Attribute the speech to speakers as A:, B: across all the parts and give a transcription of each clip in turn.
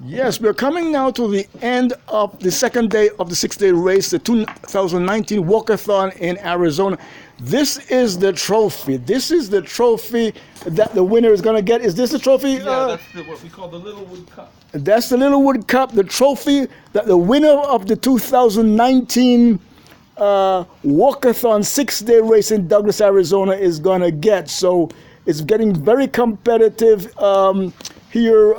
A: Yes, we're coming now to the end of the second day of the 6-day race, the 2019 Walkathon in Arizona. This is the trophy. This is the trophy that the winner is going to get. Is this the trophy?
B: Yeah, that's what we call the Littlewood Cup.
A: That's the Littlewood Cup, the trophy that the winner of the 2019 Walkathon 6-day race in Douglas, Arizona is going to get. So it's getting very competitive here.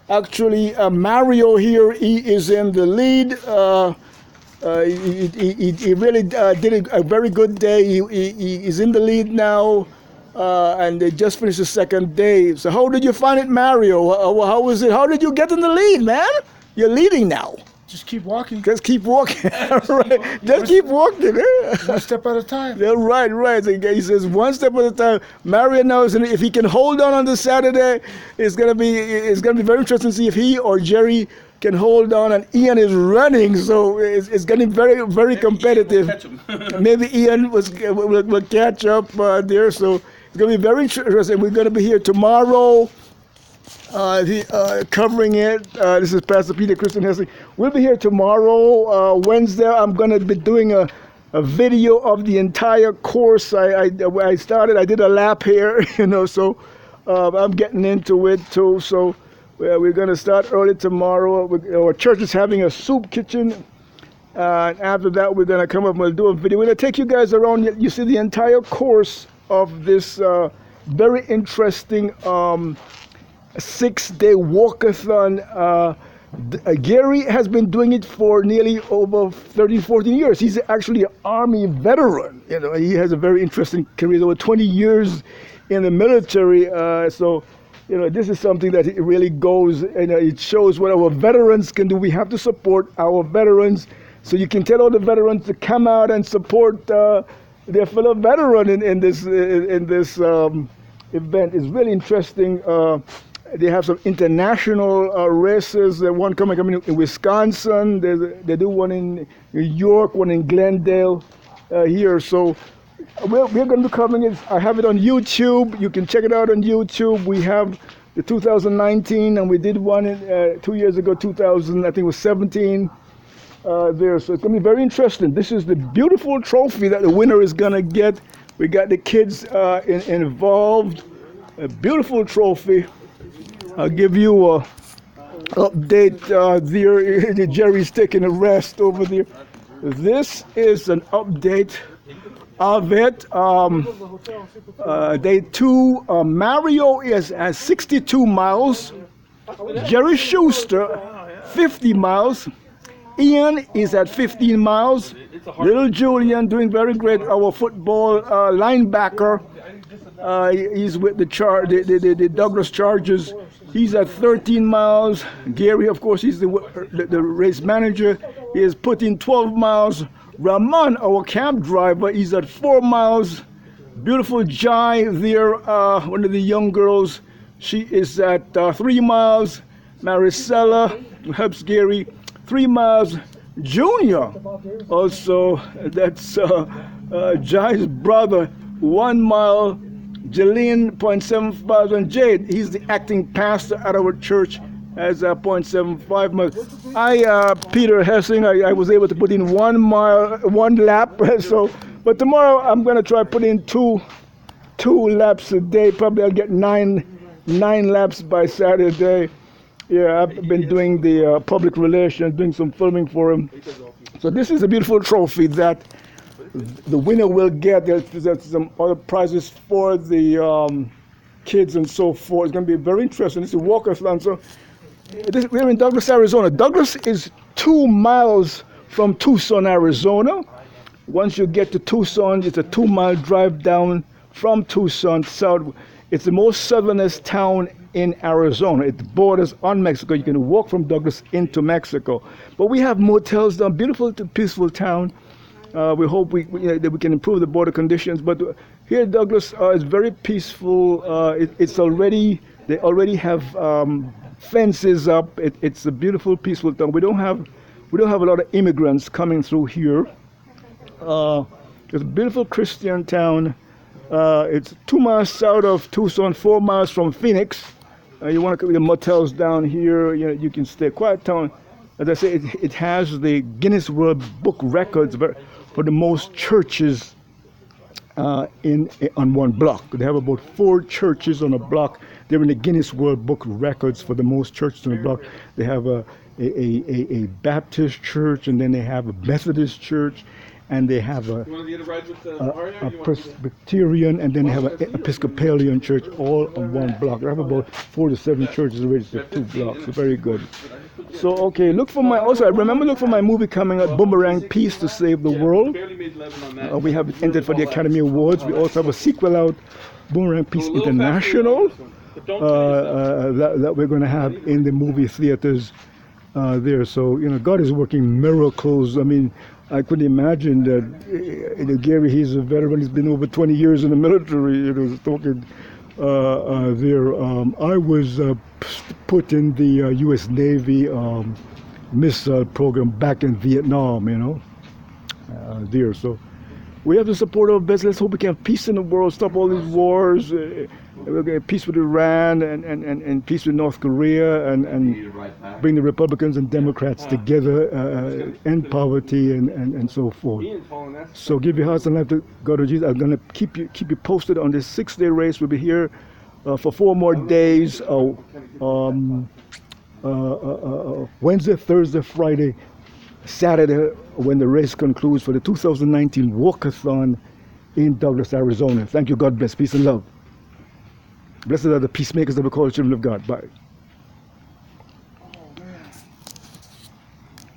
A: Actually, Mario here, he is in the lead. He really did a very good day. He is in the lead now, and they just finished the second day. So how did you find it, Mario? How was it? How did you get in the lead, man? You're leading now.
C: Just keep walking.
A: Just keep walking. Right. Just keep walking.
C: One step at a time.
A: Yeah, right. He says one step at a time. Mario knows, and if he can hold on this Saturday, it's gonna be very interesting to see if he or Jhie can hold on. And Ian is running, so it's getting very, very competitive. Maybe Ian will catch up there. So it's gonna be very interesting. We're gonna be here tomorrow. Covering it. This is Pastor Peter Christian Hessing. We'll be here tomorrow, Wednesday. I'm going to be doing a video of the entire course. I did a lap here, so I'm getting into it too. So we're going to start early tomorrow. Our church is having a soup kitchen. And after that, we're going to come up and we'll do a video. We're going to take you guys around. You see the entire course of this very interesting 6-day walkathon. Gary has been doing it for nearly over 13, 14 years. He's actually an Army veteran. He has a very interesting career, over 20 years in the military. So this is something that it really goes, and it shows what our veterans can do. We have to support our veterans. So you can tell all the veterans to come out and support their fellow veteran in this event. It's really interesting. They have some international races. One coming in Wisconsin. They do one in New York, one in Glendale here. So we're going to be covering it. I have it on YouTube. You can check it out on YouTube. We have the 2019, and we did one 2 years ago, 2000, I think it was 17 there. So it's going to be very interesting. This is the beautiful trophy that the winner is going to get. We got the kids involved. A beautiful trophy. I'll give you an update there. Jhie's taking a rest over there. This is an update of it. Day 2, Mario is at 62 miles. Jhie Schuster, 50 miles. Ian is at 15 miles. Little Julian doing very great. Our football linebacker. He's with the Douglas Chargers. He's at 13 miles. Gary, of course, he's the race manager. He has put in 12 miles. Ramon, our cab driver, he's at 4 miles. Beautiful Jhie there, one of the young girls. She is at 3 miles. Marisela, who helps Gary, 3 miles. Junior, also, that's Jhie's brother, 1 mile. Jaylean, 0.75, and Jhie, he's the acting pastor at our church, has 0.75 miles. Peter Hessing, I was able to put in 1 mile, 1 lap. So, but tomorrow I'm going to try put in two laps a day. Probably I'll get nine laps by Saturday. Yeah, I've been doing the public relations, doing some filming for him. So this is a beautiful trophy that the winner will get. There's some other prizes for the kids and so forth. It's going to be very interesting. This is Walkathon. So we're in Douglas, Arizona. Douglas is 2 miles from Tucson, Arizona. Once you get to Tucson, it's a 2-mile drive down from Tucson south. It's the most southernest town in Arizona. It borders on Mexico. You can walk from Douglas into Mexico. But we have motels down, beautiful, peaceful town. We hope that we can improve the border conditions. But here, Douglas is very peaceful. They already have fences up. It's a beautiful, peaceful town. We don't have a lot of immigrants coming through here. It's a beautiful Christian town. It's 2 miles south of Tucson, 4 miles from Phoenix. You want to come, the motels down here, you know, you can stay. Quiet Town, as I say, it has the Guinness World Book records for the most churches on one block. They have about 4 churches on a block. They're in the Guinness World Book records for the most churches on a block. They have a Baptist church, and then they have a Methodist church, and they have a Presbyterian, and then they have an Episcopalian church, all on one block. They have about 4 to 7 churches registered 2 blocks. So very good. So okay, look for my movie coming out, Boomerang Peace to Save the World. We have entered for the Academy Awards. We also have a sequel out, Boomerang Peace International, that we're going to have in the movie theaters there. So, you know, God is working miracles. I mean, I couldn't imagine that, you know, Gary, he's a veteran. He's been over 20 years in the military. You know, talking there. I was put in the U.S. Navy missile program back in Vietnam, you know, there. So we have to support our best. Let's hope we can have peace in the world, stop all these wars. We'll get peace with Iran and peace with North Korea, and bring the Republicans and Democrats together, end poverty and so forth. So give your hearts and life to God of Jesus. I'm going to keep you posted on this 6-day race. We'll be here for 4 more days. Wednesday, Thursday, Friday, Saturday, when the race concludes for the 2019 Walkathon in Douglas, Arizona. Thank you. God bless. Peace and love. Blessed are the peacemakers that we call the children of God. Bye.